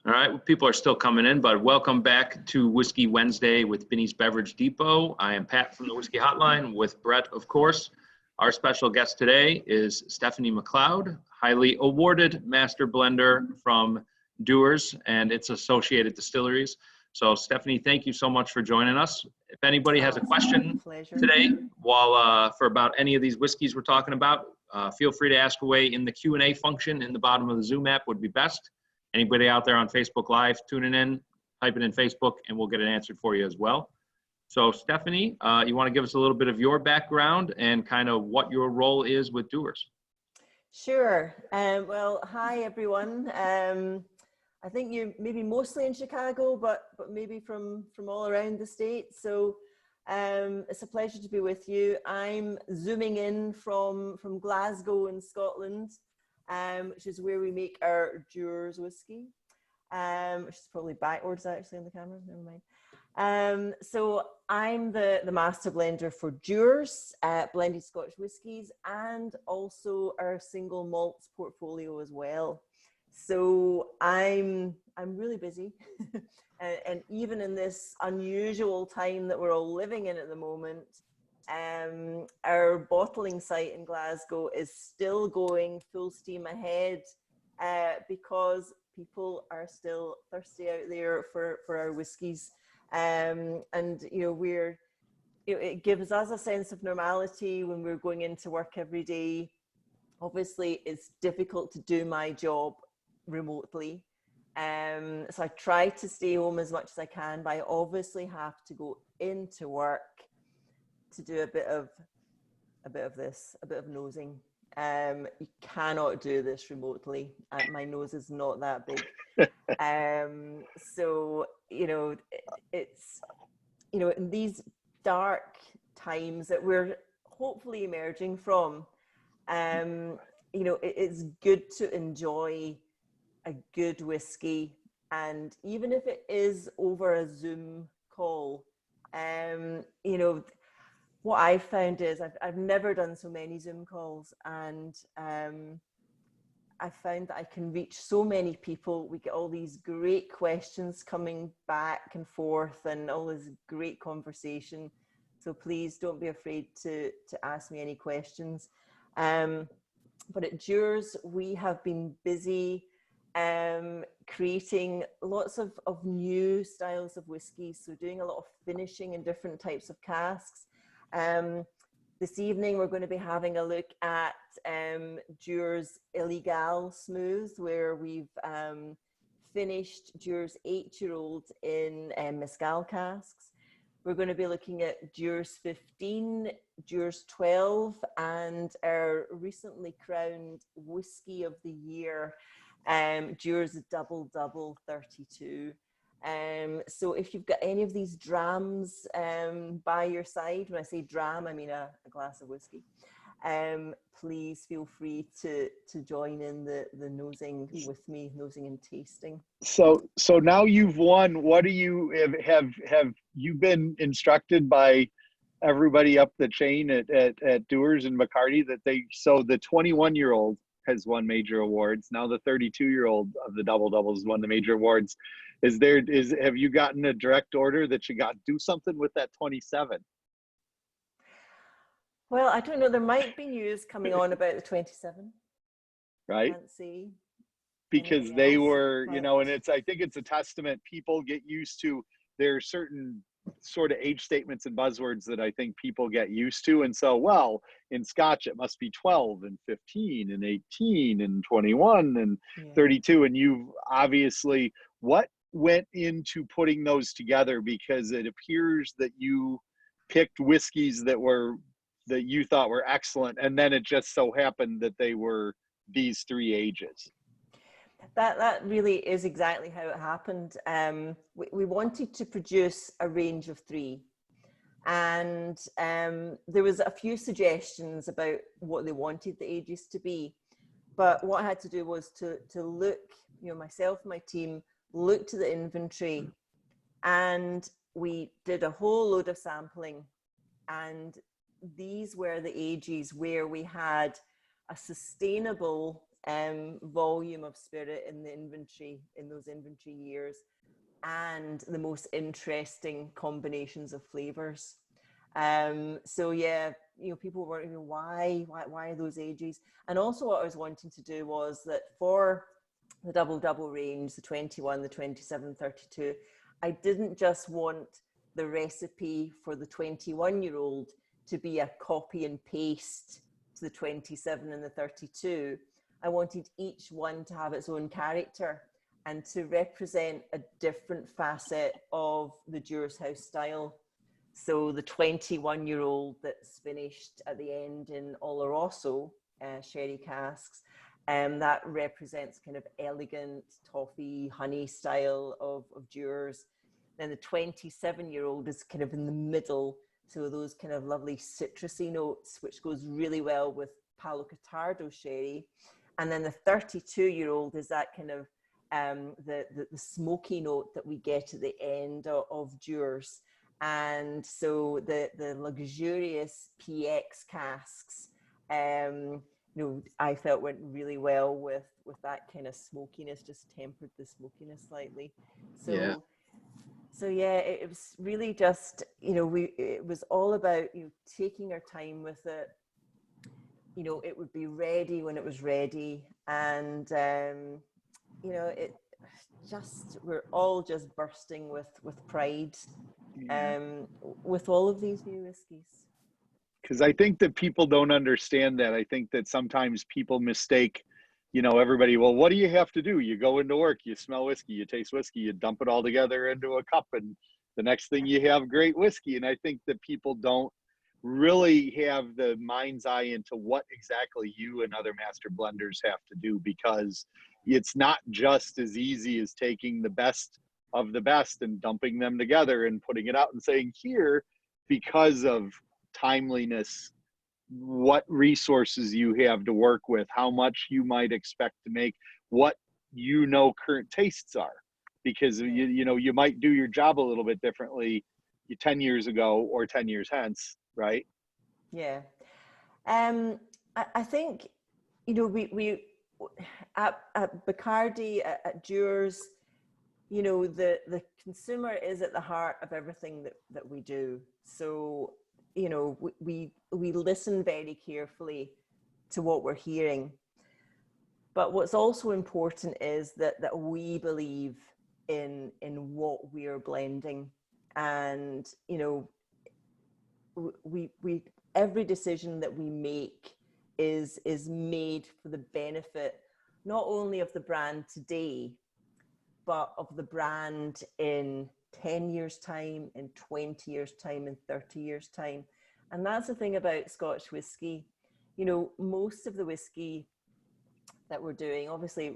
All right, well, people are still coming in, but welcome back to Whiskey Wednesday with Binny's Beverage Depot. I am Pat from the Whiskey Hotline with Brett, of course. Our special guest today is Stephanie Macleod, highly awarded Master Blender from Dewar's and its associated distilleries. So Stephanie, thank you so much for joining us. If anybody has a question today for about any of these whiskeys we're talking about, feel free to ask away in the Q&A function in the bottom of the Zoom app would be best. Anybody out there on Facebook Live tuning in, type it in Facebook and we'll get it answered for you as well. So Stephanie, you want to give us a little bit of your background and kind of what your role is with Dewar's? Sure. Well, hi everyone. I think you're maybe mostly in Chicago, but maybe from all around the state. So it's a pleasure to be with you. I'm zooming in from Glasgow in Scotland, which is where we make our Dewar's whiskey, which is probably backwards actually on the camera, never mind. So I'm the Master Blender for Dewar's, blended Scotch whiskies, and also our single malts portfolio as well. So I'm really busy, and even in this unusual time that we're all living in at the moment, our bottling site in Glasgow is still going full steam ahead because people are still thirsty out there for our whiskies, and it gives us a sense of normality when we're going into work every day. Obviously, it's difficult to do my job remotely, so I try to stay home as much as I can, but I obviously have to go into work to do a bit of nosing. You cannot do this remotely. My nose is not that big. So it's in these dark times that we're hopefully emerging from, it's good to enjoy a good whiskey, and even if it is over a Zoom call, what I've found is I've never done so many Zoom calls, and I found that I can reach so many people. We get all these great questions coming back and forth and all this great conversation. So please don't be afraid to ask me any questions. But at Dewar's, we have been busy creating lots of new styles of whiskey. So doing a lot of finishing in different types of casks. This evening, we're going to be having a look at Dewar's Illegal Smooth, where we've finished Dewar's 8-year-old in mezcal casks. We're going to be looking at Dewar's 15, Dewar's 12, and our recently crowned Whiskey of the Year, Dewar's Double Double 32. So if you've got any of these drams by your side, when I say dram, I mean a glass of whiskey, please feel free to join in the nosing with me, nosing and tasting. So now you've won. What do you have you been instructed by everybody up the chain at Dewar's and McCarty that so the 21-year-old has won major awards. Now the 32-year-old of the double doubles won the major awards. Have you gotten a direct order that you got to do something with that 27? Well, I don't know. There might be news coming on about the 27. Right. Can't see. Because they were, and I think it's a testament. People get used to, there are certain sort of age statements and buzzwords that I think people get used to. And so, well, in Scotch, it must be 12 and 15 and 18 and 21 and 32. And you've obviously, what went into putting those together? Because it appears that you picked whiskeys that you thought were excellent. And then it just so happened that they were these 3 ages. That really is exactly how it happened. We wanted to produce a range of 3, and there was a few suggestions about what they wanted the ages to be. But what I had to do was to look, myself and my team looked to the inventory, and we did a whole load of sampling, and these were the ages where we had a sustainable volume of spirit in the inventory, in those inventory years, and the most interesting combinations of flavors. So yeah, people were, why are those ages? And also what I was wanting to do was that for the double range, the 21, the 27, 32, I didn't just want the recipe for the 21-year-old to be a copy and paste to the 27 and the 32. I wanted each one to have its own character and to represent a different facet of the Dewar's House style. So the 21-year-old that's finished at the end in Oloroso sherry casks, that represents kind of elegant toffee honey style of Dewar's. Then the 27-year-old is kind of in the middle, so those kind of lovely citrusy notes, which goes really well with Palo Cortado sherry. And then the 32-year-old is that kind of the smoky note that we get at the end of Dewar's. And so the luxurious PX casks, I felt went really well with that kind of smokiness, just tempered the smokiness slightly. So yeah, it was really just, it was all about, taking our time with it. It would be ready when it was ready. And, it just, we're all just bursting with pride with all of these new whiskeys. Because I think that people don't understand that. I think that sometimes people mistake, everybody, well, what do you have to do? You go into work, you smell whiskey, you taste whiskey, you dump it all together into a cup, and the next thing you have great whiskey. And I think that people don't really have the mind's eye into what exactly you and other master blenders have to do, because it's not just as easy as taking the best of the best and dumping them together and putting it out and saying, here, because of timeliness, what resources you have to work with, how much you might expect to make, what current tastes are, because you might do your job a little bit differently 10 years ago or 10 years hence, right? Yeah. I think we at Bacardi, at Dewar's, the consumer is at the heart of everything that we do. So we listen very carefully to what we're hearing. But what's also important is that we believe in what we are blending. And, we every decision that we make is made for the benefit, not only of the brand today, but of the brand in 10 years time, in 20 years time, in 30 years time. And that's the thing about Scotch whiskey. Most of the whiskey that we're doing, obviously,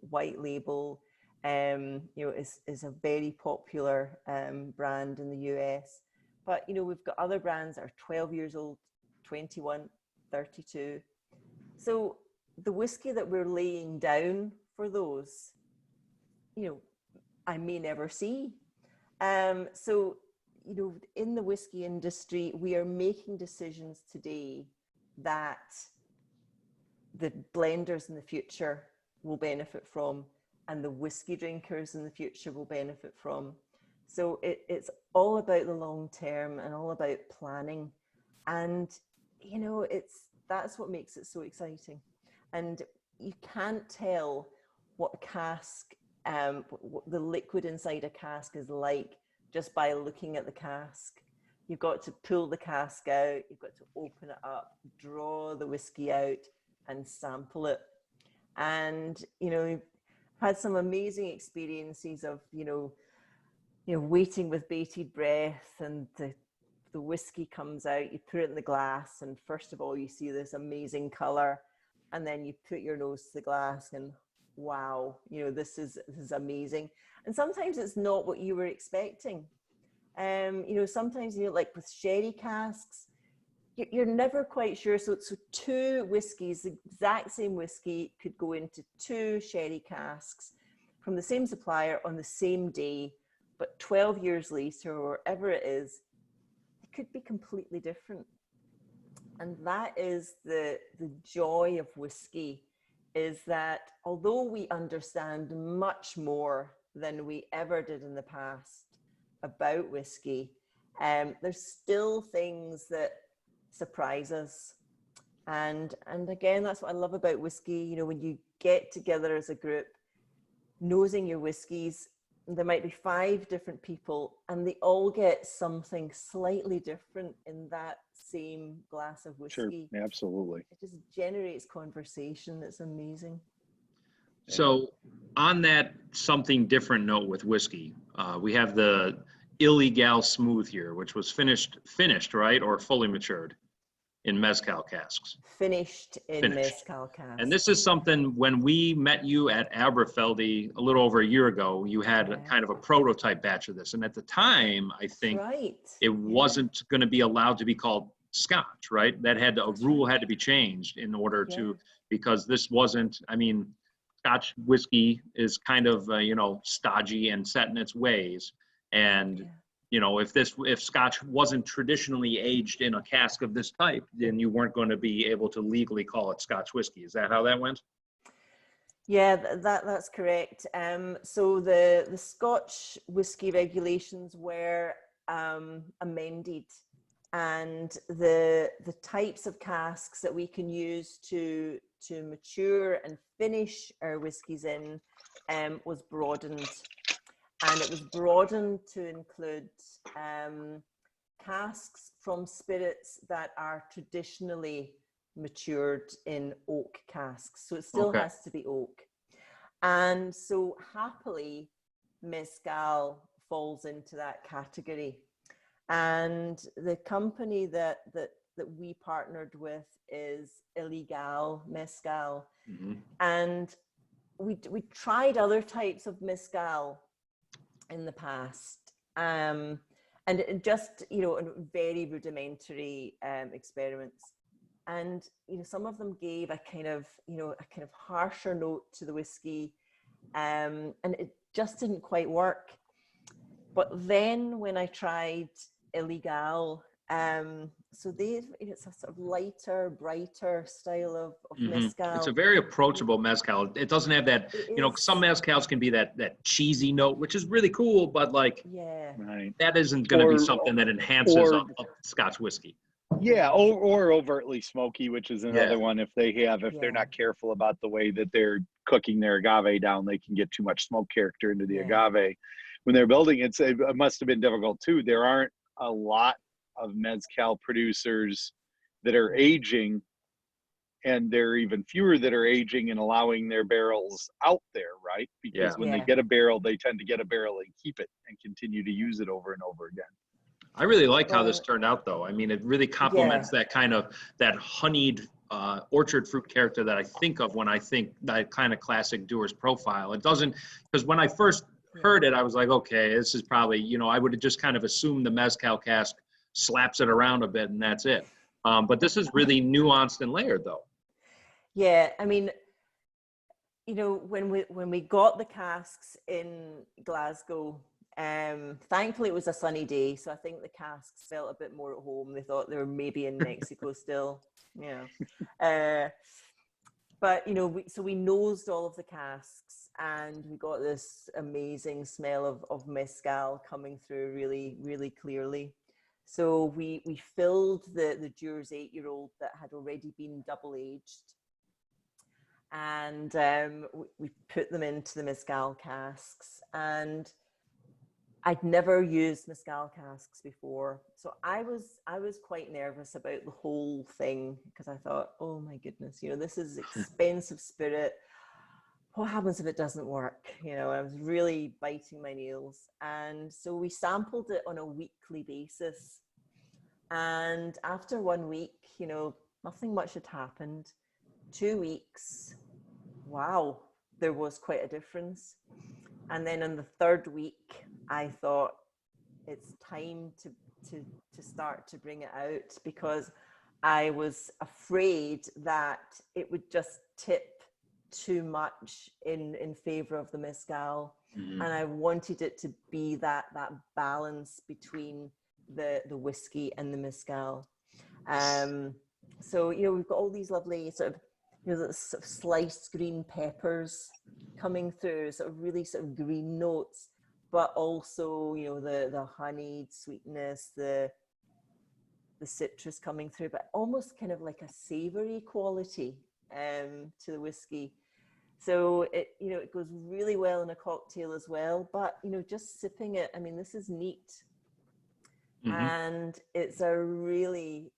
white label, is a very popular brand in the US. But, we've got other brands that are 12 years old, 21, 32. So the whiskey that we're laying down for those, I may never see. So, in the whiskey industry, we are making decisions today that the blenders in the future will benefit from, and the whiskey drinkers in the future will benefit from. So it's all about the long term and all about planning. And, that's what makes it so exciting. And you can't tell what a cask, what the liquid inside a cask is like just by looking at the cask. You've got to pull the cask out, you've got to open it up, draw the whiskey out and sample it. And, we've had some amazing experiences of, waiting with bated breath, and the whiskey comes out, you put it in the glass, and first of all, you see this amazing color, and then you put your nose to the glass and wow, this is amazing. And sometimes it's not what you were expecting. Sometimes, like with sherry casks, you're never quite sure. So two whiskeys, the exact same whiskey, could go into two sherry casks from the same supplier on the same day, but 12 years later, or whatever it is, it could be completely different. And that is the joy of whiskey, is that although we understand much more than we ever did in the past about whiskey, there's still things that surprise us. And again, that's what I love about whiskey. You know, when you get together as a group, nosing your whiskies, there might be 5 different people and they all get something slightly different in that same glass of whiskey. Sure, absolutely. It just generates conversation. It's amazing. So on that something different note with whiskey, we have the Illegal Smooth here, which was finished, right? Or fully matured in mezcal casks. Finished in mezcal casks. And this is something, when we met you at Aberfeldy a little over a year ago, you had kind of a prototype batch of this. And at the time, I think it wasn't going to be allowed to be called Scotch, right? That had a rule had to be changed in order to, because this wasn't, I mean, Scotch whiskey is kind of, you know, stodgy and set in its ways. And you know, if Scotch wasn't traditionally aged in a cask of this type, then you weren't going to be able to legally call it Scotch whiskey. Is that how that went? Yeah, that's correct. So the Scotch whiskey regulations were amended, and the types of casks that we can use to mature and finish our whiskies in was broadened. And it was broadened to include casks from spirits that are traditionally matured in oak casks. So it still has to be oak. And so happily, mezcal falls into that category. And the company that we partnered with is Illegal Mezcal. Mm-hmm. And we tried other types of mezcal in the past, and it just, you know, very rudimentary experiments, and you know, some of them gave a kind of harsher note to the whiskey, and it just didn't quite work. But then when I tried Illegal, so it's a sort of lighter, brighter style of mezcal. It's a very approachable mezcal. It doesn't have that, you know, some mezcals can be that cheesy note, which is really cool, but like, that isn't going to be something that enhances a Scotch whiskey. Yeah, or overtly smoky, which is another one. If they're not careful about the way that they're cooking their agave down, they can get too much smoke character into the agave. When they're building it, it must have been difficult too. There aren't a lot of mezcal producers that are aging, and there are even fewer that are aging and allowing their barrels out there, right? Because when they get a barrel, they tend to get a barrel and keep it and continue to use it over and over again. I really like how this turned out, though. I mean, it really complements that kind of that honeyed orchard fruit character that I think of when I think that kind of classic Dewar's profile. It doesn't, because when I first heard it, I was like, okay, this is probably, you know, I would have just kind of assumed the mezcal cask slaps it around a bit and that's it. But this is really nuanced and layered, though. Yeah, I mean, you know, when we got the casks in Glasgow, thankfully it was a sunny day, so I think the casks felt a bit more at home. They thought they were maybe in Mexico still, but you know, we nosed all of the casks, and we got this amazing smell of mezcal coming through really, really clearly. So we filled the Dewar's 8-year-old that had already been double aged, and we put them into the mezcal casks. And I'd never used mezcal casks before, so I was quite nervous about the whole thing, because I thought, oh my goodness, you know, this is expensive spirit. What happens if it doesn't work? You know, I was really biting my nails. And so we sampled it on a weekly basis. And after 1 week, you know, nothing much had happened. 2 weeks, wow, there was quite a difference. And then on the 3rd week, I thought it's time to start to bring it out, because I was afraid that it would just tip too much in favor of the mezcal. And I wanted it to be that balance between the whiskey and the mezcal. So, you know, we've got all these lovely sort of the sort of sliced green peppers coming through, sort of really sort of green notes, but also, the honeyed sweetness, the citrus coming through, but almost kind of like a savory quality to the whiskey. So it goes really well in a cocktail as well, but, just sipping it, I mean, this is neat. And it's a really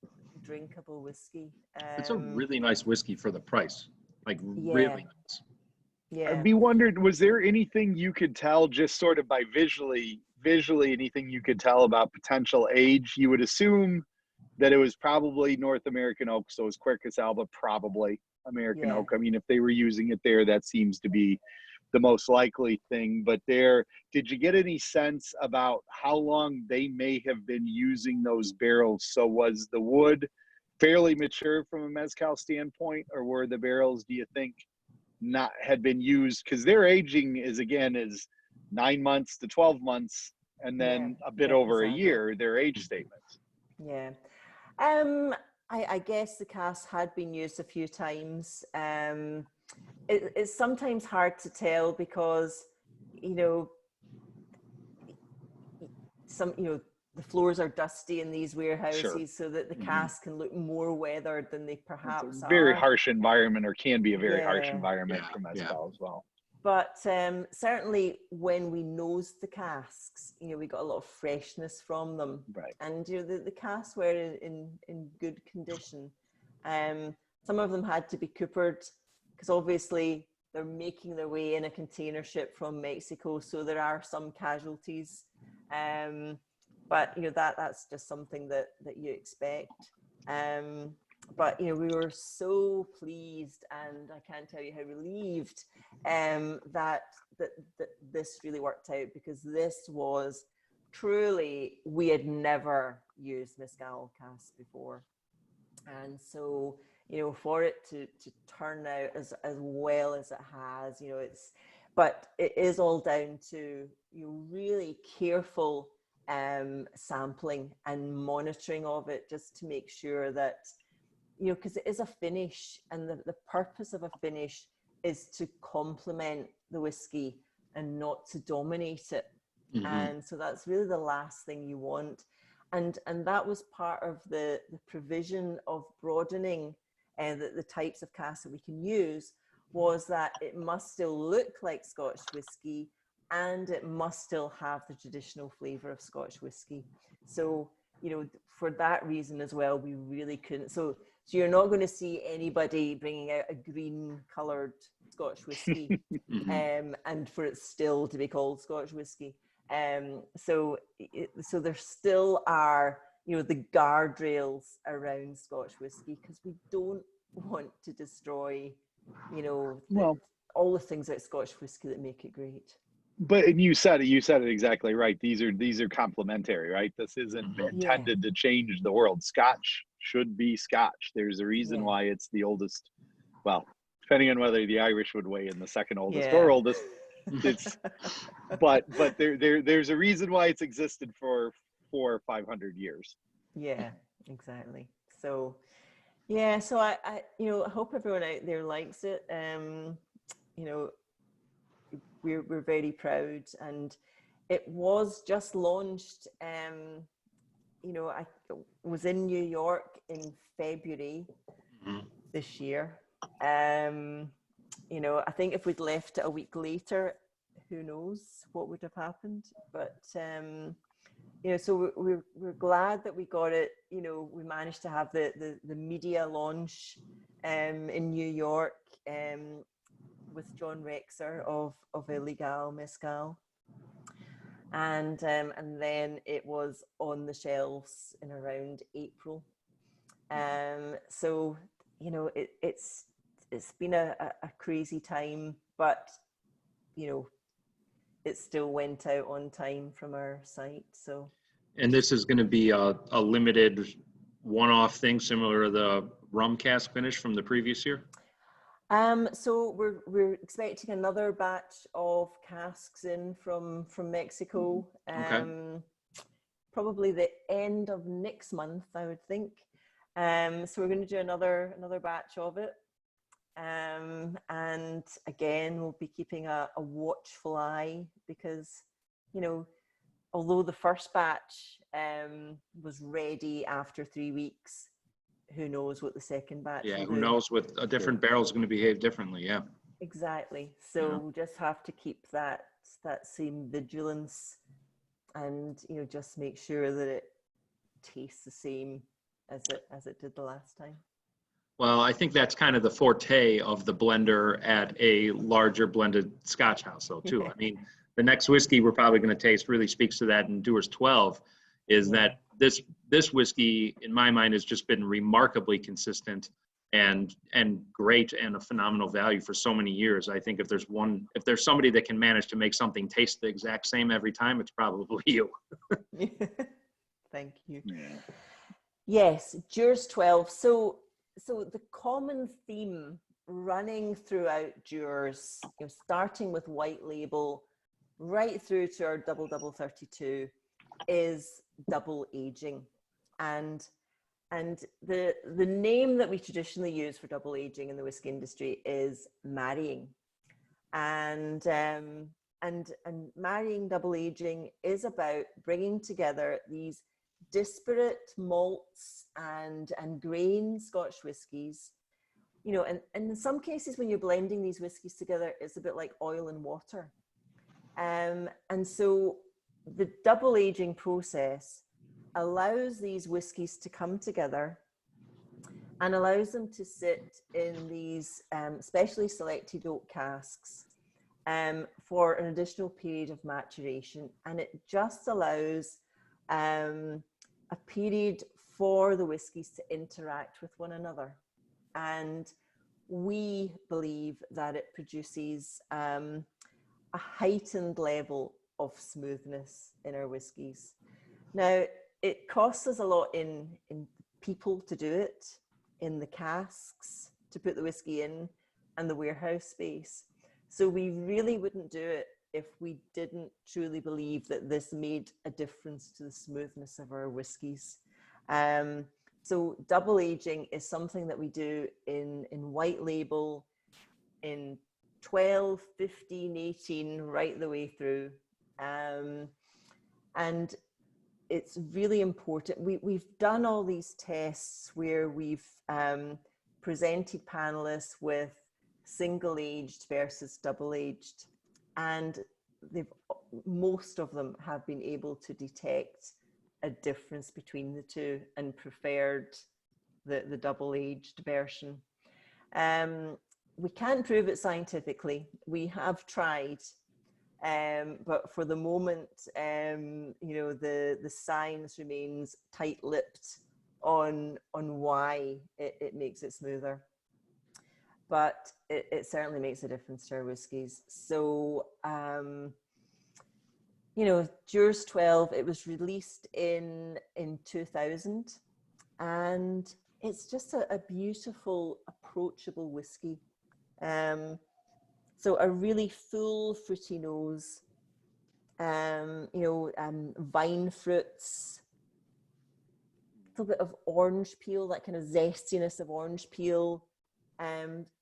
drinkable whiskey. It's a really nice whiskey for the price, like really nice. Yeah. I'd be wondered, was there anything you could tell just sort of by visually anything you could tell about potential age? You would assume that it was probably North American oak, so it was Quercus alba, probably American oak. I mean, if they were using it there, that seems to be the most likely thing. But did you get any sense about how long they may have been using those barrels? So was the wood fairly mature from a mezcal standpoint, or were the barrels, do you think, not had been used? Because their aging is 9 months to 12 months, and then a bit over a year, their age statements. Yeah. I guess the cask had been used a few times. It's sometimes hard to tell because, the floors are dusty in these warehouses, so that the cask can look more weathered than they perhaps it's a very are. harsh environment, or can be a very harsh environment for mezcal as well. But certainly when we nosed the casks, we got a lot of freshness from them. Right. And the casks were in good condition. Some of them had to be coopered because obviously they're making their way in a container ship from Mexico, so there are some casualties. But that's just something that you expect. But we were so pleased, and I can't tell you how relieved that this really worked out, because this was truly, we had never used mezcal casks before, and so for it to turn out as well as it has, but it is all down to really careful sampling and monitoring of it, just to make sure that because it is a finish, and the purpose of a finish is to complement the whiskey and not to dominate it. And so that's really the last thing you want. And that was part of the provision of broadening the types of casks that we can use, was that it must still look like Scotch whiskey, and it must still have the traditional flavour of Scotch whiskey. So, for that reason as well, we really couldn't. So you're not going to see anybody bringing out a green coloured Scotch whiskey and for it still to be called Scotch whiskey. So there still are, the guardrails around Scotch whiskey, because we don't want to destroy, all the things about Scotch whiskey that make it great. But you said it exactly right. These are complementary, right? This isn't intended to change the world. Scotch should be Scotch. There's a reason why it's the oldest. Well, depending on whether the Irish would weigh in the second oldest or oldest, it's. but there's a reason why it's existed for 400 or 500 years. Yeah, exactly. So, so I hope everyone out there likes it. We're very proud, and it was just launched. I was in New York in February this year. I think if we'd left it a week later, who knows what would have happened. But so we're glad that we got it. We managed to have the media launch in New York with John Rexer of Illegal Mezcal, and then it was on the shelves in around April. So it's been a crazy time, but it still went out on time from our site. So, and this is going to be a limited one-off thing, similar to the rum cask finish from the previous year. So we're expecting another batch of casks in from Mexico. Probably the end of next month, I would think. So we're going to do another batch of it. And again, we'll be keeping a watchful eye because, you know, although the first batch was ready after 3 weeks, who knows what the second batch will who do. knows what a different barrel is going to behave differently. Yeah, exactly. So we'll just have to keep that same vigilance, and, you know, just make sure that it tastes the same as it did the last time. Well, I think that's kind of the forte of the blender at a larger blended Scotch house, though, too. I mean, the next whiskey we're probably going to taste really speaks to that in Dewar's 12, is that this whiskey, in my mind, has just been remarkably consistent and great and a phenomenal value for so many years. I think if there's somebody that can manage to make something taste the exact same every time, it's probably you. Thank you. Yes, Dewar's 12. So the common theme running throughout Dewar's, you know, starting with white label right through to our double 32, is double aging. And the name that we traditionally use for double aging in the whiskey industry is marrying. And marrying double aging is about bringing together these disparate malts and grain Scotch whiskies, you know, and in some cases when you're blending these whiskies together, it's a bit like oil and water. And so the double aging process allows these whiskies to come together and allows them to sit in these specially selected oak casks for an additional period of maturation. And it just allows a period for the whiskies to interact with one another. And we believe that it produces a heightened level of smoothness in our whiskies. Now, it costs us a lot in people to do it, in the casks to put the whiskey in, and the warehouse space. So we really wouldn't do it if we didn't truly believe that this made a difference to the smoothness of our whiskies. So double aging is something that we do in white label, in 12, 15, 18, right the way through. And it's really important. We've done all these tests where we've presented panelists with single aged versus double aged, and most of them have been able to detect a difference between the two and preferred the double aged version. We can't prove it scientifically. We have tried, but for the moment, you know, the science remains tight-lipped on why it makes it smoother. But it certainly makes a difference to our whiskies. So, you know, Dewar's 12, it was released in 2000, and it's just a beautiful, approachable whiskey. So a really full fruity nose, you know, vine fruits, a little bit of orange peel, that kind of zestiness of orange peel,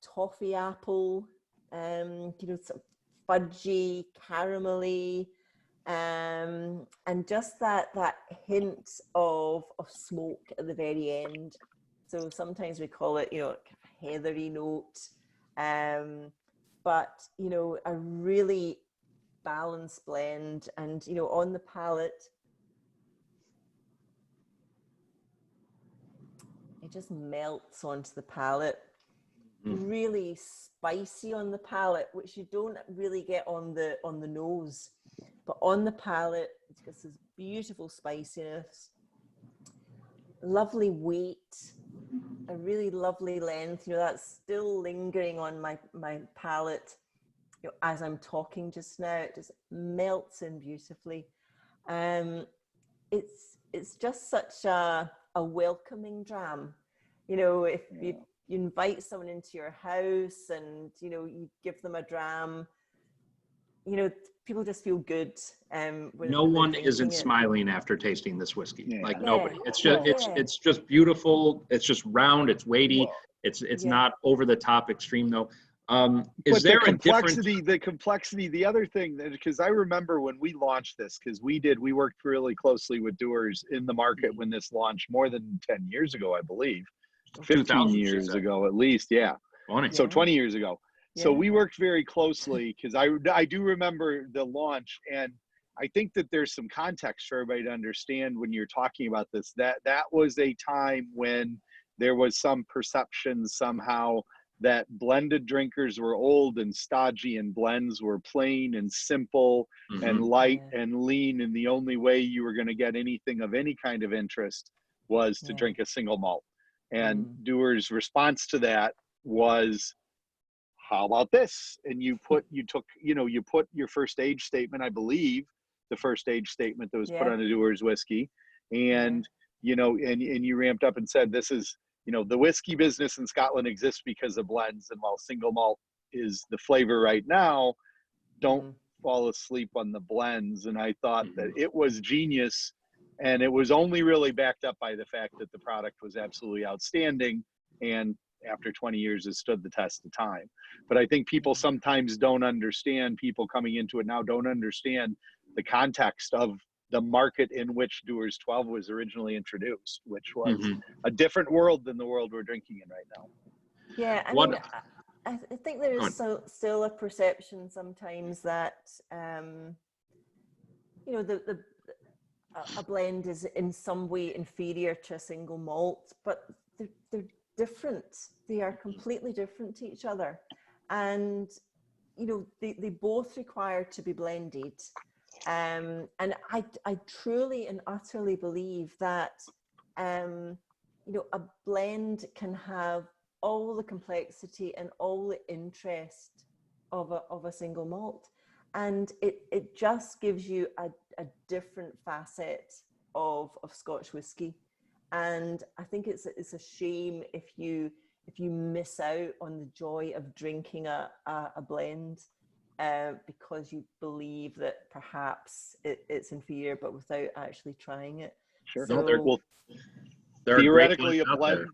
toffee apple, you know, sort of fudgy, caramelly, and just that hint of smoke at the very end. So sometimes we call it, you know, heathery note, but, you know, a really balanced blend. And, you know, on the palate, it just melts onto the palate. Really spicy on the palate, which you don't really get on the nose, but on the palate, it's got this beautiful spiciness, lovely weight, a really lovely length. You know, that's still lingering on my palate, you know, as I'm talking just now. It just melts in beautifully. It's just such a welcoming dram. You know, if you invite someone into your house and, you know, you give them a dram, you know, people just feel good. No one isn't smiling after tasting this whiskey. Like nobody. It's just it's just beautiful. It's just round. It's weighty. It's Yeah. not over the top extreme though. Is But there the a difference? complexity, the other thing, because I remember when we launched this, because we worked really closely with Dewar's in the market when this launched more than 10 years ago, I believe, 15 2000, years ago at least. Yeah. Funny. So Yeah. 20 years ago. So Yeah. we worked very closely because I do remember the launch, and I think that there's some context for everybody to understand when you're talking about this, that was a time when there was some perception somehow that blended drinkers were old and stodgy and blends were plain and simple and light and lean, and the only way you were going to get anything of any kind of interest was to drink a single malt. And Dewar's response to that was, how about this? And you put your first age statement, I believe the first age statement that was put on a Dewar's whiskey, and and you ramped up and said, this is, the whiskey business in Scotland exists because of blends, and while single malt is the flavor right now, don't fall asleep on the blends. And I thought that it was genius, and it was only really backed up by the fact that the product was absolutely outstanding, and after 20 years has stood the test of time. But I think people sometimes don't understand, people coming into it now don't understand the context of the market in which Dewar's 12 was originally introduced, which was a different world than the world we're drinking in right now. Yeah, I mean, I think there is still a perception sometimes that, a blend is in some way inferior to a single malt, but they're different. They are completely different to each other. And, they both require to be blended. And I truly and utterly believe that, a blend can have all the complexity and all the interest of a single malt. And it just gives you a different facet of Scotch whiskey. And I think it's a shame if you miss out on the joy of drinking a blend because you believe that perhaps it's inferior, but without actually trying it. Sure. So, Theoretically, a blend,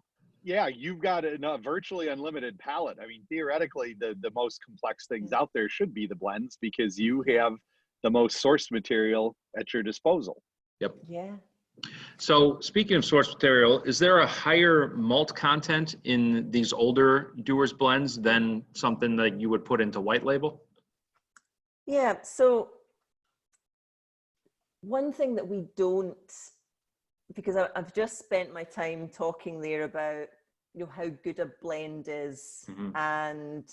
you've got a virtually unlimited palette. I mean, theoretically, the most complex things out there should be the blends, because you have the most source material at your disposal. Yep. Yeah. So speaking of source material, is there a higher malt content in these older Dewar's blends than something that you would put into white label? Yeah. So one thing that we don't, because I've just spent my time talking there about, how good a blend is, and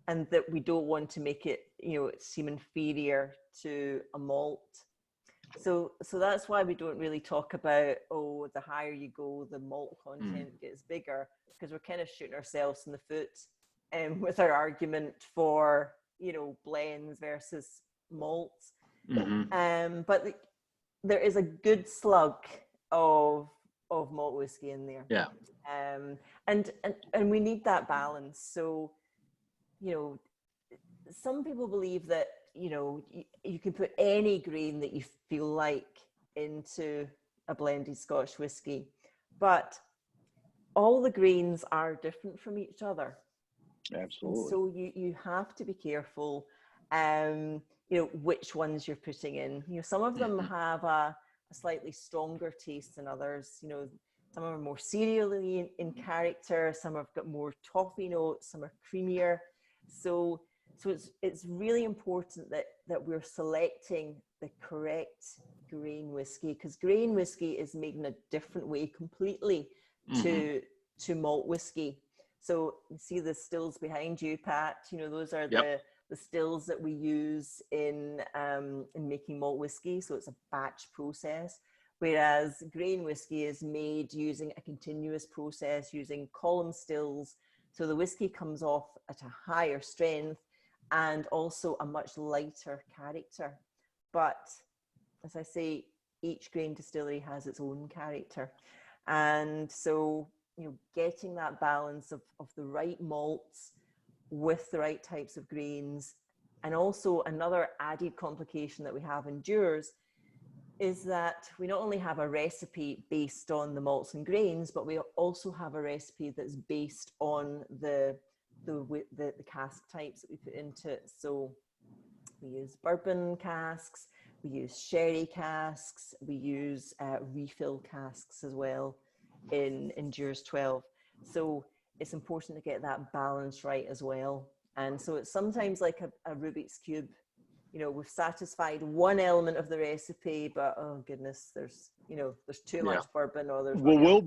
that we don't want to make it, seem inferior to a malt. So that's why we don't really talk about, the higher you go, the malt content gets bigger, because we're kind of shooting ourselves in the foot with our argument for, blends versus malts. But there is a good slug of malt whiskey in there. Yeah. And we need that balance. So, some people believe that, you can put any grain that you feel like into a blended Scotch whiskey, but all the grains are different from each other. Absolutely. And so you have to be careful, which ones you're putting in. Some of them have a slightly stronger taste than others. Some are more cereally in character, some have got more toffee notes, some are creamier. So it's really important that we're selecting the correct grain whiskey, because grain whiskey is made in a different way completely to malt whiskey. So you see the stills behind you, Pat. Those are the stills that we use in making malt whiskey. So it's a batch process, whereas grain whiskey is made using a continuous process, using column stills. So the whiskey comes off at a higher strength and also a much lighter character. But as I say, each grain distillery has its own character. And so, getting that balance of the right malts with the right types of grains. And also another added complication that we have in Dewar's is that we not only have a recipe based on the malts and grains, but we also have a recipe that's based on the cask types that we put into it. So we use bourbon casks, we use sherry casks, we use refill casks as well in Dewar's 12. So it's important to get that balance right as well. And so it's sometimes like a Rubik's Cube. You know, we've satisfied one element of the recipe, but oh goodness, there's too much bourbon, or there's well, we'll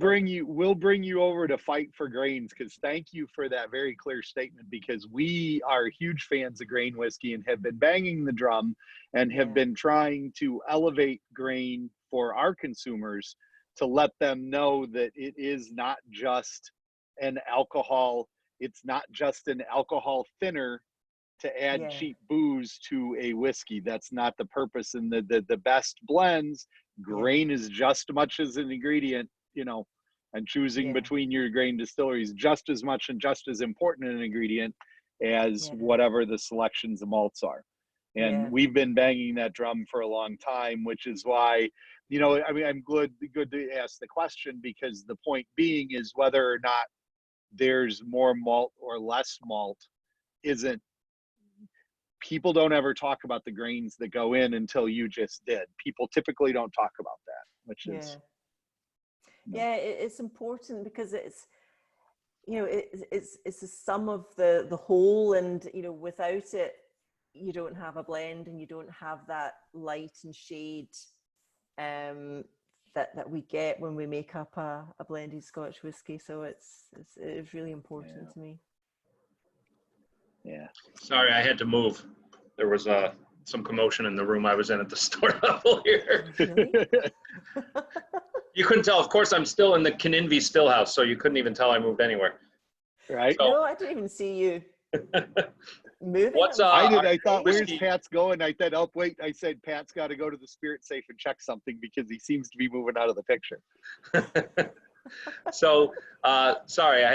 bring you over to Fight for Grains, because thank you for that very clear statement, because we are huge fans of grain whiskey and have been banging the drum and have been trying to elevate grain for our consumers, to let them know that it is not just an alcohol, it's not just an alcohol thinner to add cheap booze to a whiskey. That's not the purpose. And the best blends, grain is just as much as an ingredient, you know, and choosing between your grain distilleries just as much and just as important an ingredient as whatever the selections of malts are. And we've been banging that drum for a long time, which is why, you know, I mean, I'm good to ask the question, because the point being is whether or not there's more malt or less malt isn't, people don't ever talk about the grains that go in until you just did. People typically don't talk about that, which is. Yeah, it's important, because it's, you know, it's the sum of the whole, and, you know, without it, you don't have a blend, and you don't have that light and shade that we get when we make up a blended Scotch whiskey. So it's really important to me. Yeah. Sorry, I had to move. There was some commotion in the room I was in at the store level here. Really? You couldn't tell. Of course, I'm still in the Caninvy Stillhouse, so you couldn't even tell I moved anywhere. Right? So, no, I didn't even see you moving. What's I did. I thought, whiskey? where's Pat's going? I said, oh, wait. I said, Pat's got to go to the spirit safe and check something, because he seems to be moving out of the picture. So, sorry,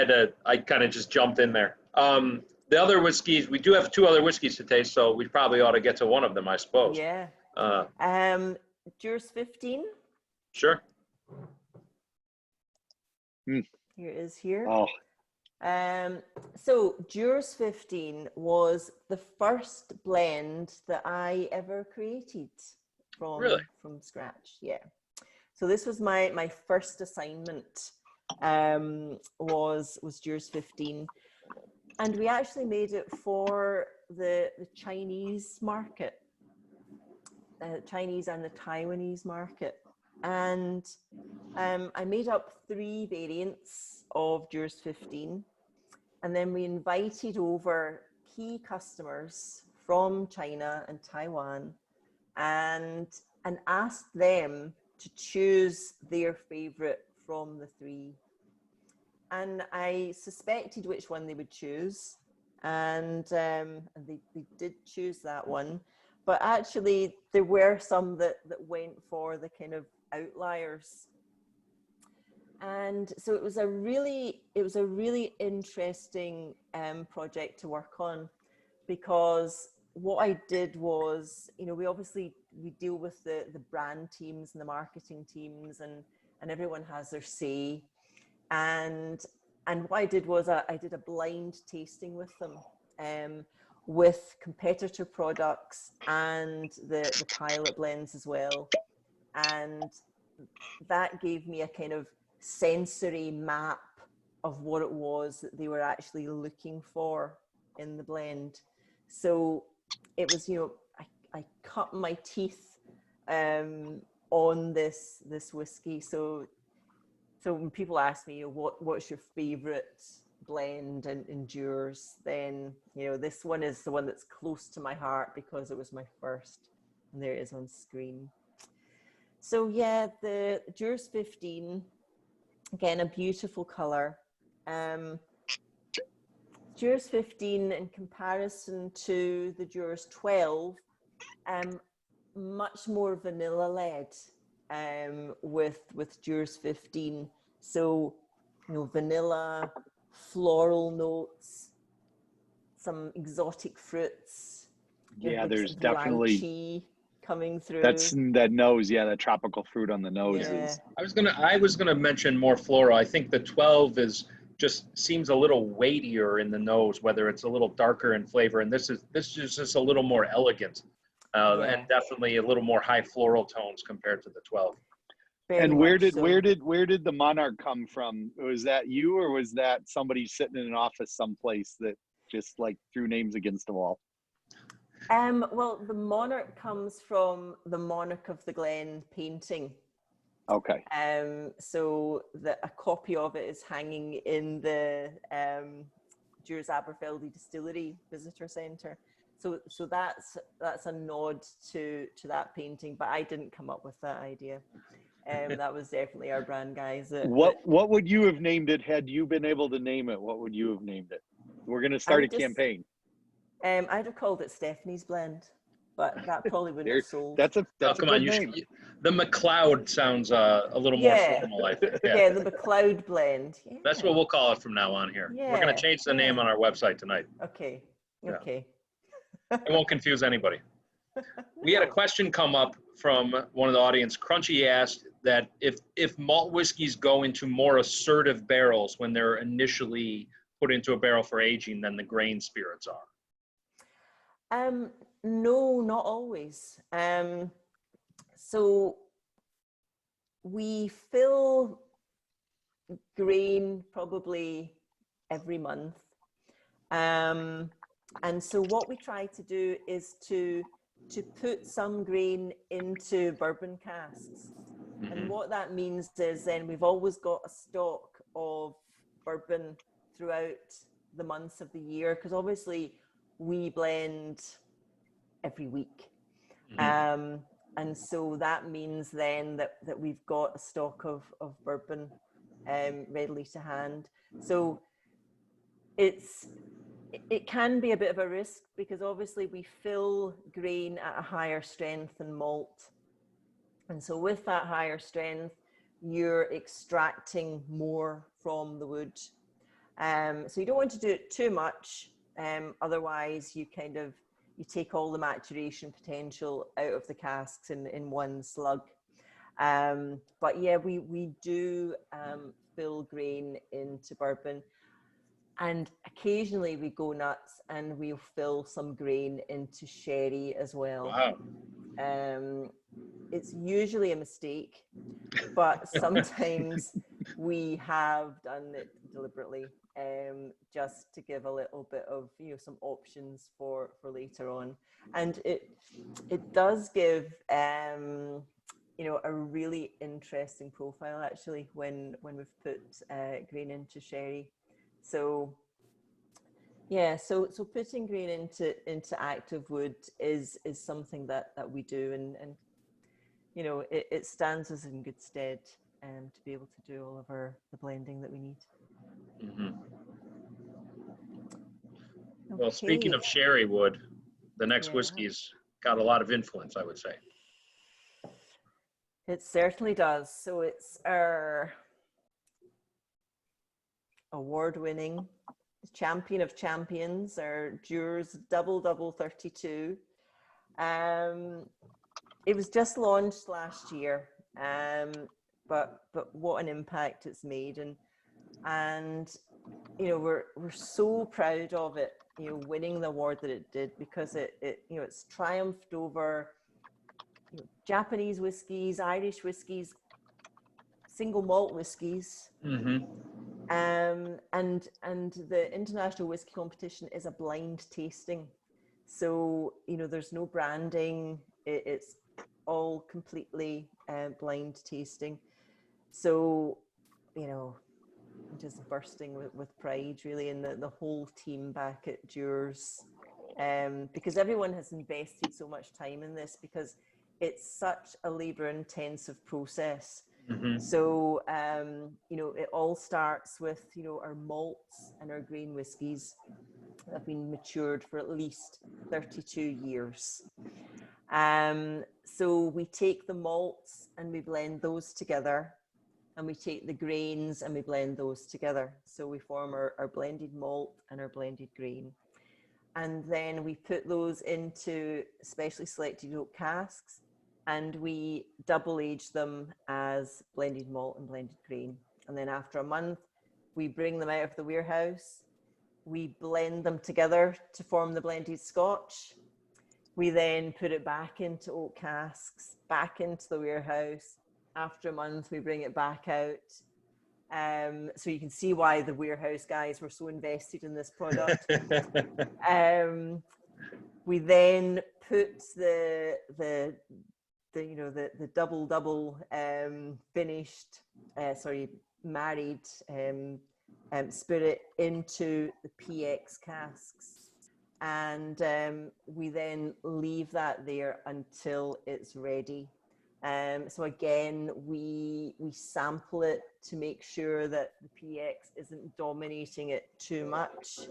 I kind of just jumped in there. The other whiskeys, we do have 2 other whiskeys to taste, so we probably ought to get to one of them, I suppose. Yeah. Dewar's 15. Sure. Here it is here. Oh. So Dewar's 15 was the first blend that I ever created from scratch. Yeah. So this was my first assignment, was Dewar's 15. And we actually made it for the Chinese market, Chinese and the Taiwanese market. And I made up 3 variants of Dewar's 15. And then we invited over key customers from China and Taiwan, and asked them to choose their favorite from the 3. And I suspected which one they would choose, and they did choose that one. But actually, there were some that went for the kind of outliers. And so it was a really interesting project to work on, because what I did was, you know, we deal with the brand teams and the marketing teams, and everyone has their say. And what I did was I did a blind tasting with them, with competitor products and the pilot blends as well. And that gave me a kind of sensory map of what it was that they were actually looking for in the blend. So it was, you know, I cut my teeth on this whiskey. So when people ask me, what's your favorite blend in Dewar's, then, you know, this one is the one that's close to my heart because it was my first, and there it is on screen. So yeah, the Dewar's 15, again, a beautiful color. Dewar's 15 in comparison to the Dewar's 12, much more vanilla led with Dewar's 15. So, you know, vanilla, floral notes, some exotic fruits. Yeah, there's definitely. coming through. That's that nose, yeah, that tropical fruit on the nose Yeah. is. I was gonna mention more floral. I think the 12 is just seems a little weightier in the nose, whether it's a little darker in flavor, and this is just a little more elegant, Yeah. and definitely a little more high floral tones compared to the 12. Very And where much did the monarch come from? Was that you, or was that somebody sitting in an office someplace that just like threw names against the wall? Well, the monarch comes from the Monarch of the Glen painting. Okay. So a copy of it is hanging in the Dewar's Aberfeldy Distillery Visitor Centre. So that's a nod to that painting, but I didn't come up with that idea. That was definitely our brand guys. What would you have named it had you been able to name it? What would you have named it? We're going to start a campaign. I'd have called it Stephanie's Blend, but that probably wouldn't have sold. That's a Come good on, name. The Macleod sounds a little more formal, I think. Yeah, the Macleod Blend. Yeah. That's what we'll call it from now on here. Yeah, We're going to change the name on our website tonight. Okay. Yeah. Okay. It won't confuse anybody. We had a question come up from one of the audience. Crunchy asked that if malt whiskeys go into more assertive barrels when they're initially put into a barrel for aging than the grain spirits are. No, not always. So we fill grain probably every month. And so what we try to do is to put some grain into bourbon casks. Mm-hmm. And what that means is then we've always got a stock of bourbon throughout the months of the year, because obviously we blend every week. Mm-hmm. And so that means then that we've got a stock of bourbon readily to hand. So it can be a bit of a risk, because obviously we fill grain at a higher strength than malt. And so with that higher strength, you're extracting more from the wood. So you don't want to do it too much. Otherwise you take all the maturation potential out of the casks in one slug. But yeah, we do fill grain into bourbon. And occasionally we go nuts and we'll fill some grain into sherry as well. Wow. It's usually a mistake, but sometimes we have done it deliberately, just to give a little bit of, some options for later on. And it does give, a really interesting profile actually when we've put grain into sherry. So yeah, so putting grain into active wood is something that we do, and it stands us in good stead to be able to do all of the blending that we need. Mm-hmm. Okay. Well, speaking of sherry wood, the next whiskey's got a lot of influence, I would say. It certainly does. So it's our award-winning champion of champions, our Dewar's Double 32. It was just launched last year, but what an impact it's made, and we're so proud of it, winning the award that it did, because it's triumphed over Japanese whiskies, Irish whiskies, single malt whiskies. Mm-hmm. And the International Whiskey Competition is a blind tasting. So, there's no branding. It's all completely blind tasting. So, I'm just bursting with pride, really, and the whole team back at Dewar's, because everyone has invested so much time in this, because it's such a labor-intensive process. Mm-hmm. So, it all starts with, our malts and our grain whiskies that have been matured for at least 32 years. So we take the malts and we blend those together, and we take the grains and we blend those together. So we form our blended malt and our blended grain. and then we put those into specially selected oak casks, and we double age them as blended malt and blended grain. And then after a month, we bring them out of the warehouse. We blend them together to form the blended Scotch. We then put it back into oak casks, back into the warehouse. After a month, we bring it back out. So you can see why the warehouse guys were so invested in this product. We then put the double finished, married spirit into the PX casks, and we then leave that there until it's ready. So again, we sample it to make sure that the PX isn't dominating it too much.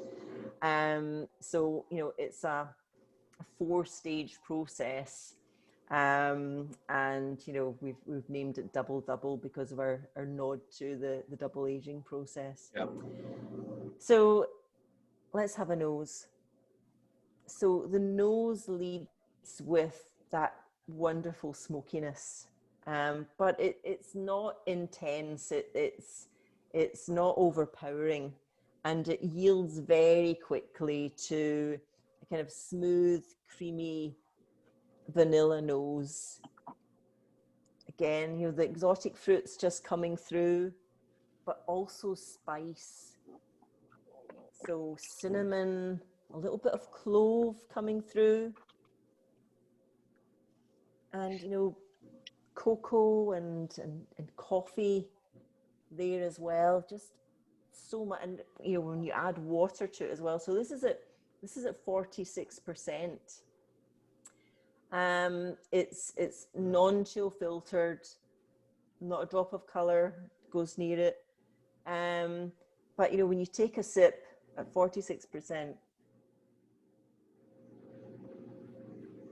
So it's a 4-stage process. And we've named it double because of our nod to the double aging process. Yep. So let's have a nose. So the nose leads with that wonderful smokiness, but it's not intense. It's not overpowering, and it yields very quickly to a kind of smooth, creamy vanilla nose. Again, the exotic fruits just coming through, but also spice. So cinnamon, a little bit of clove coming through, and cocoa and coffee there as well. Just so much, and when you add water to it as well. So this is at 46%. It's non-chill filtered, not a drop of color goes near it. But when you take a sip at 46%,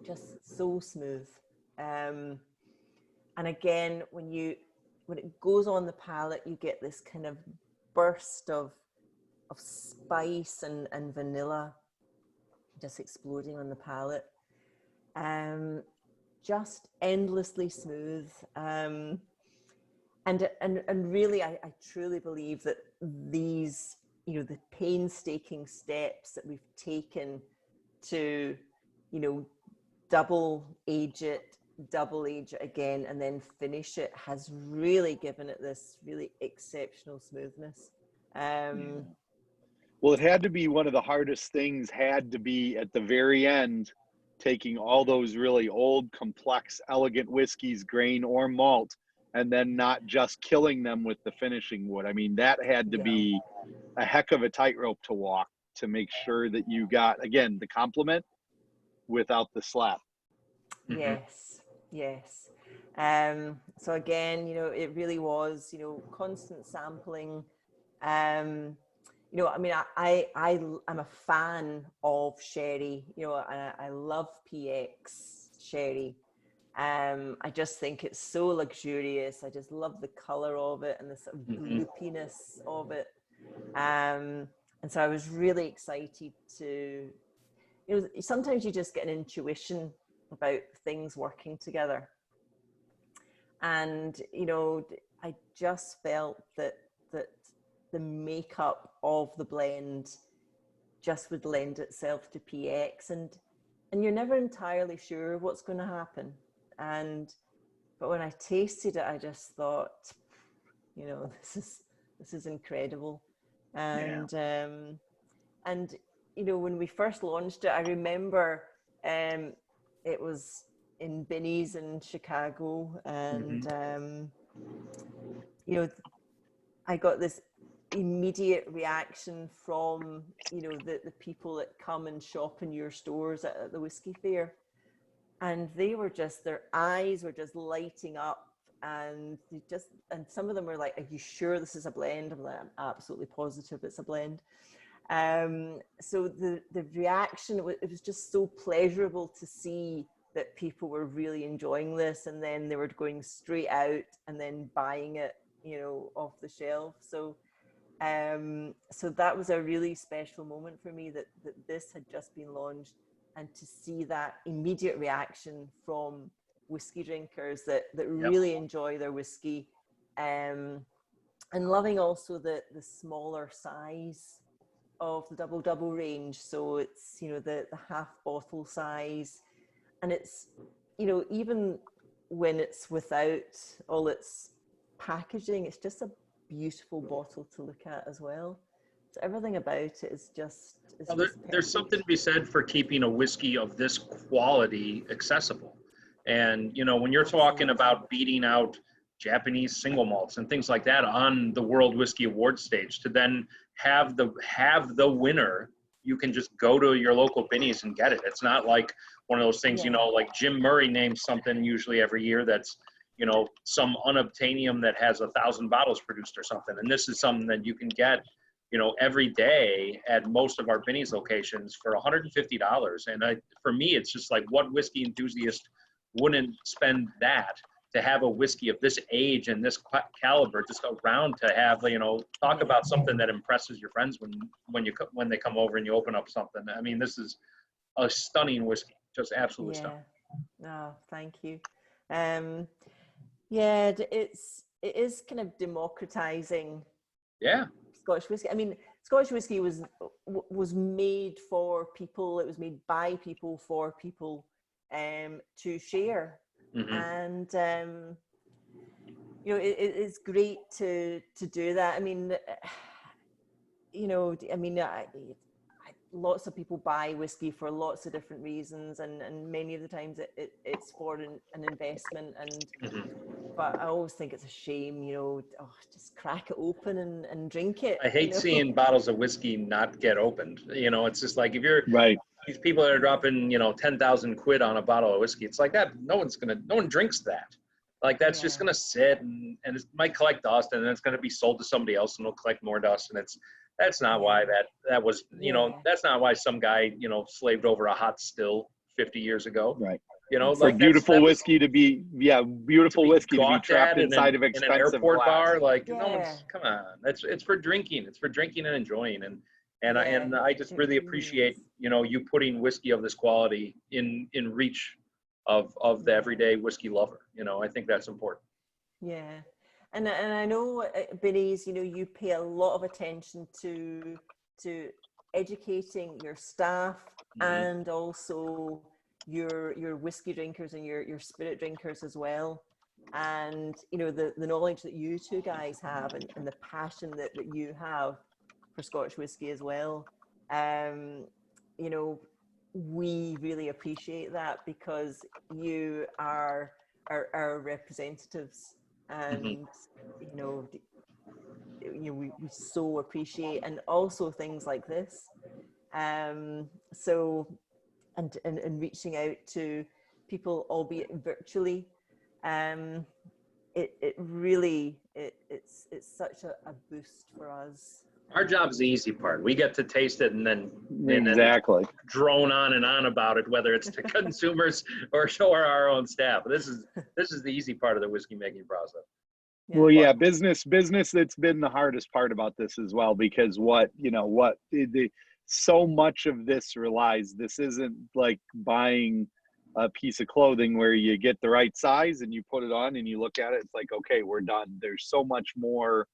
just so smooth. And again, when it goes on the palate, you get this kind of burst of spice and vanilla just exploding on the palate. Just endlessly smooth. And really, I truly believe that these, the painstaking steps that we've taken to, double age it again, and then finish it, has really given it this really exceptional smoothness. Well, it had to be one of the hardest things, had to be at the very end, taking all those really old, complex, elegant whiskeys, grain or malt, and then not just killing them with the finishing wood. I mean, that had to be a heck of a tightrope to walk, to make sure that you got, again, the complement without the slap. Yes. So again, it really was, constant sampling. I mean, I'm a fan of sherry, I love PX sherry. I just think it's so luxurious. I just love the color of it and the sort of gloopiness of it. And so I was really excited to, sometimes you just get an intuition about things working together. And, I just felt that the makeup of the blend just would lend itself to PX, and you're never entirely sure what's going to happen. But when I tasted it, I just thought, this is incredible. And when we first launched it, I remember it was in Binny's in Chicago, and I got this immediate reaction from the people that come and shop in your stores at the whiskey fair, and they were just, their eyes were just lighting up, and some of them were like, "Are you sure this is a blend?" I'm like, "I'm absolutely positive it's a blend." So the reaction, it was just so pleasurable to see that people were really enjoying this, and then they were going straight out and then buying it, off the shelf. So So that was a really special moment for me, that this had just been launched, and to see that immediate reaction from whiskey drinkers that really enjoy their whiskey, and loving also the smaller size of the double range. So it's, you know, the half bottle size, and it's, you know, even when it's without all its packaging, it's just a beautiful bottle to look at as well. So everything about it is just, there's something to be said for keeping a whiskey of this quality accessible. And, you know, when you're talking about beating out Japanese single malts and things like that on the World Whiskey Award stage, to then have the winner, you can just go to your local Binny's and get it. It's not like one of those things, you know, like Jim Murray names something usually every year that's, you know, some unobtainium that has 1,000 bottles produced or something. And this is something that you can get, you know, every day at most of our Binny's locations for $150. And for me, it's just like, what whiskey enthusiast wouldn't spend that to have a whiskey of this age and this caliber just around, to have, you know, talk about something that impresses your friends when they come over and you open up something. I mean, this is a stunning whiskey, just absolutely stunning. No, thank you. Yeah, it is kind of democratizing. Scotch whiskey. I mean, Scotch whiskey was made for people. It was made by people for people, to share. And you know, it's great to do that. I mean, you know, I mean, lots of people buy whiskey for lots of different reasons, and many of the times it's for an investment. And but I always think it's a shame, you know, just crack it open and drink it. I hate seeing bottles of whiskey not get opened. You know, it's just like, if you're these people that are dropping, you know, 10,000 quid on a bottle of whiskey, it's like that. No one drinks that. Like, that's just gonna sit and it might collect dust, and then it's gonna be sold to somebody else and it'll collect more dust. And that's not why that was, you know, that's not why some guy, you know, slaved over a hot still 50 years ago. Right. You know, for like beautiful whiskey to be, beautiful whiskey to be trapped inside of expensive in an airport glass. bar. Like, no one's, come on. It's for drinking. It's for drinking and enjoying. And I just really appreciate, you know, you putting whiskey of this quality in reach of the everyday whiskey lover. You know, I think that's important. Yeah. And I know at Binny's, you know, you pay a lot of attention to educating your staff and also your whiskey drinkers and your spirit drinkers as well. And, you know, the knowledge that you two guys have, and the passion that you have for Scotch whiskey as well. You know, we really appreciate that, because you are our representatives, and you know, we so appreciate, and also things like this. So and reaching out to people, albeit virtually, it really it's such a boost for us. Our job's the easy part. We get to taste it and then drone on and on about it, whether it's to consumers or our own staff. This is the easy part of the whiskey making process. Well, business. That's been the hardest part about this as well, because so much of this relies. This isn't like buying a piece of clothing where you get the right size and you put it on and you look at it. It's like, okay, we're done. There's so much more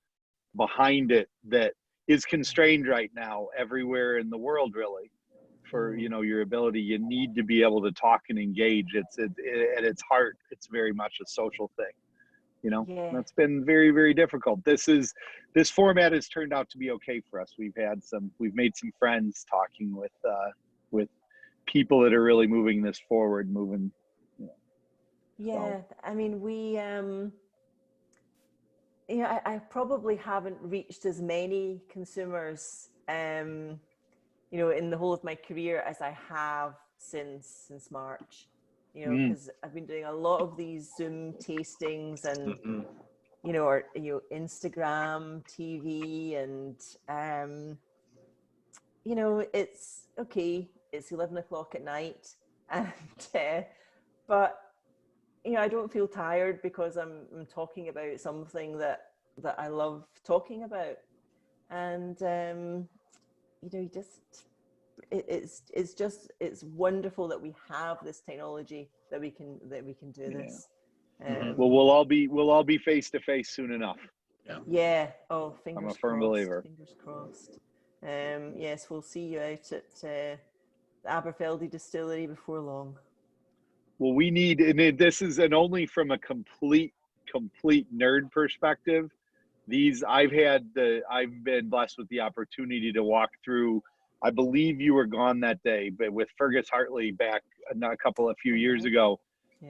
behind it that is constrained right now everywhere in the world, really, for, you know, your ability. You need to be able to talk and engage. At its heart, it's very much a social thing, you know. That's been very, very difficult. This format has turned out to be okay for us. We've made some friends talking with people that are really moving this forward, I mean, we you know, I probably haven't reached as many consumers, you know, in the whole of my career as I have since March, you know, because I've been doing a lot of these Zoom tastings and, you know, or, you know, Instagram, TV, and, you know, it's okay. It's 11 o'clock at night, and, but, you know, I don't feel tired because I'm talking about something that I love talking about. And you know, it's wonderful that we have this technology that we can do this. Well, we'll all be face to face soon enough. Yeah. Oh, fingers I'm a firm crossed. believer. Fingers crossed. Yes, we'll see you out at the Aberfeldy Distillery before long. Well, we need, and this is, and only from a complete nerd perspective. I've been blessed with the opportunity to walk through. I believe you were gone that day, but with Fergus Hartley back a few years ago,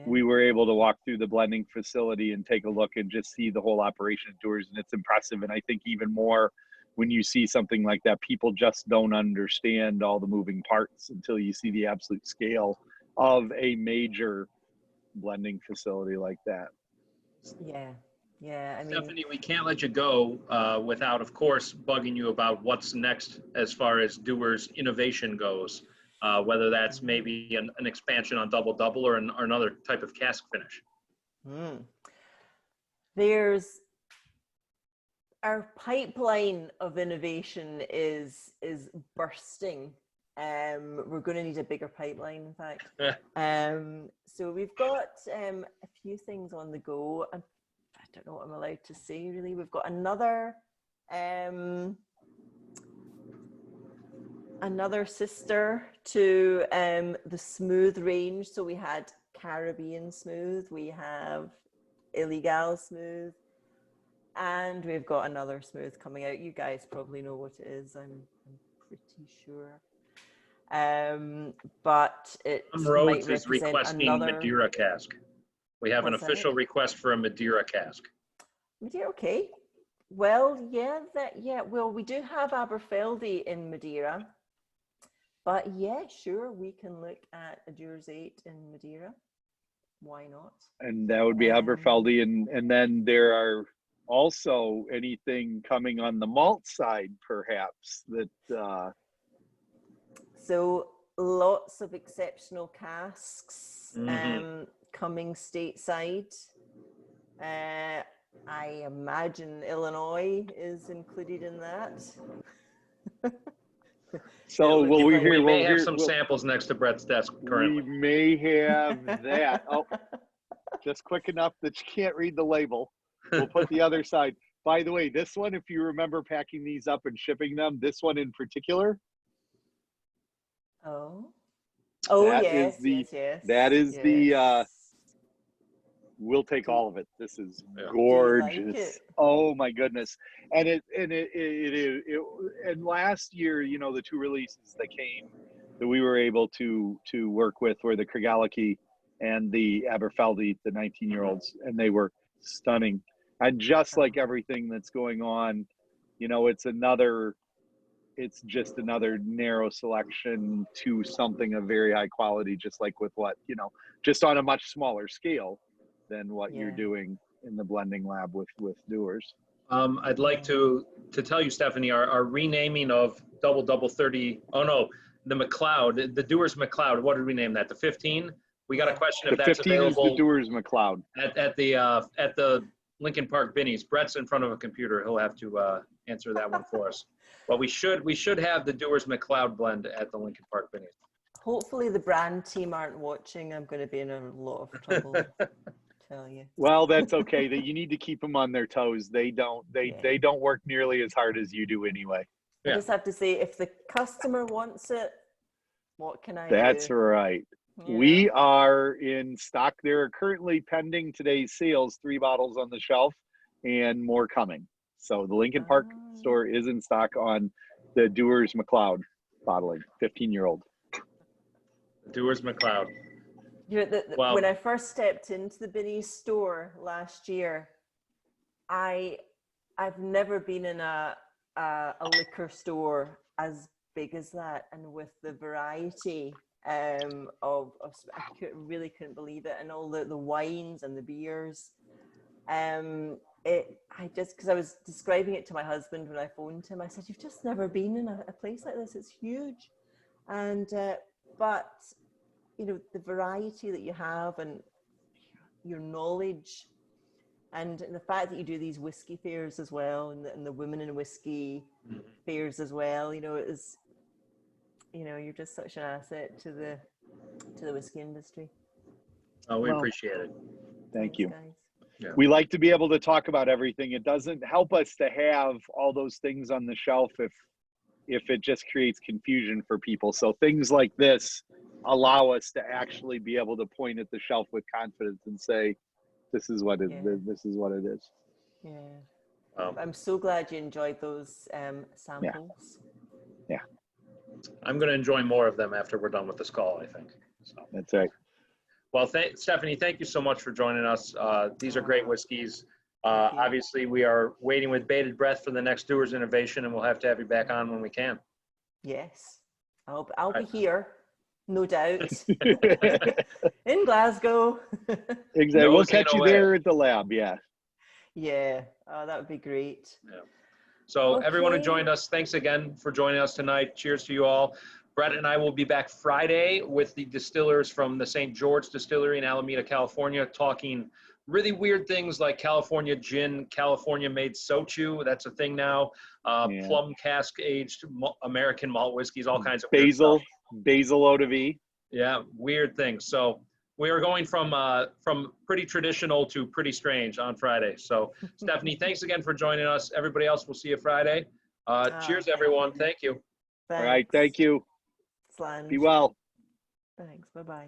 we were able to walk through the blending facility and take a look and just see the whole operation of Dewar's, and it's impressive. And I think even more when you see something like that, people just don't understand all the moving parts until you see the absolute scale of a major blending facility like that. Yeah, I mean, Stephanie, we can't let you go without, of course, bugging you about what's next as far as Dewar's innovation goes, whether that's maybe an expansion on Double Double or another type of cask finish. There's our pipeline of innovation is bursting. We're going to need a bigger pipeline, in fact. So we've got a few things on the go. I don't know what I'm allowed to say, really. We've got another sister to the smooth range. So we had Caribbean smooth, we have Illegal smooth, and we've got another smooth coming out. You guys probably know what it is, I'm pretty sure. But it Rhodes might is represent requesting another Madeira cask. We have an official request for a Madeira cask. Madeira, okay. Well, well, we do have Aberfeldy in Madeira, but yeah, sure, we can look at a Dewar's 8 in Madeira. Why not? And that would be Aberfeldy, and then there are also anything coming on the malt side, perhaps, that so lots of exceptional casks coming stateside. I imagine Illinois is included in that. So we may have some samples next to Brett's desk currently. We may have that. Oh, just quick enough that you can't read the label. We'll put the other side. By the way, this one, if you remember packing these up and shipping them, this one in particular. Yes. That is the we'll take all of it. This is gorgeous. Oh my goodness. And and last year, you know, the two releases that came that we were able to work with were the Cregality and the Aberfeldy, the 19-year-olds, and they were stunning. And just like everything that's going on, you know, it's just another narrow selection to something of very high quality, just like with what, you know, just on a much smaller scale than what you're doing in the blending lab with Dewar's. I'd like to tell you, Stephanie, our renaming of Double 30, the Macleod, the Dewar's Macleod, what did we name that? The 15? We got a question if that's available. The 15 is the Dewar's Macleod. At the Lincoln Park Binny's. Brett's in front of a computer. He'll have to answer that one for us. But we should have the Dewar's Macleod blend at the Lincoln Park Binny's. Hopefully the brand team aren't watching. I'm going to be in a lot of trouble. Tell you. Well, that's okay. That you need to keep them on their toes. They don't work nearly as hard as you do anyway. I just have to say, if the customer wants it, what can I do? That's right. Yeah. We are in stock. There are currently pending today's sales, 3 bottles on the shelf and more coming. So the Lincoln Park store is in stock on the Dewar's Macleod bottling, 15-year-old. Dewar's Macleod. You know, when I first stepped into the Binny's store last year, I've never been in a liquor store as big as that, and with the variety of I really couldn't believe it, and all the wines and the beers. Because I was describing it to my husband when I phoned him, I said, "You've just never been in a place like this. It's huge," and but you know, the variety that you have and your knowledge And the fact that you do these whiskey fairs as well, and the women in whiskey fairs as well, you know, it is, you know, you're just such an asset to the whiskey industry. Oh, we appreciate it. Thank you. Guys. Yeah. We like to be able to talk about everything. It doesn't help us to have all those things on the shelf if it just creates confusion for people. So things like this allow us to actually be able to point at the shelf with confidence and say, this is what it this is what it is. Yeah. I'm so glad you enjoyed those samples. Yeah. I'm going to enjoy more of them after we're done with this call, I think. So. That's right. Well, Stephanie, thank you so much for joining us. These are great whiskeys. Obviously, we are waiting with bated breath for the next Dewar's Innovation, and we'll have to have you back on when we can. Yes. I'll be here, no doubt. In Glasgow. Exactly. We'll catch you there at the lab. Yeah. Yeah. Oh, that would be great. Yeah. So everyone who joined us, thanks again for joining us tonight. Cheers to you all. Brett and I will be back Friday with the distillers from the St. George Distillery in Alameda, California, talking really weird things like California gin, California made sochu. That's a thing now. Plum cask aged American malt whiskeys, all kinds of basil eau de vie. Yeah, weird things. So we are going from pretty traditional to pretty strange on Friday. So Stephanie, thanks again for joining us. Everybody else, we'll see you Friday. Cheers, everyone. Thank you. Thanks. All right. Thank you. Slange. Be well. Thanks. Bye-bye.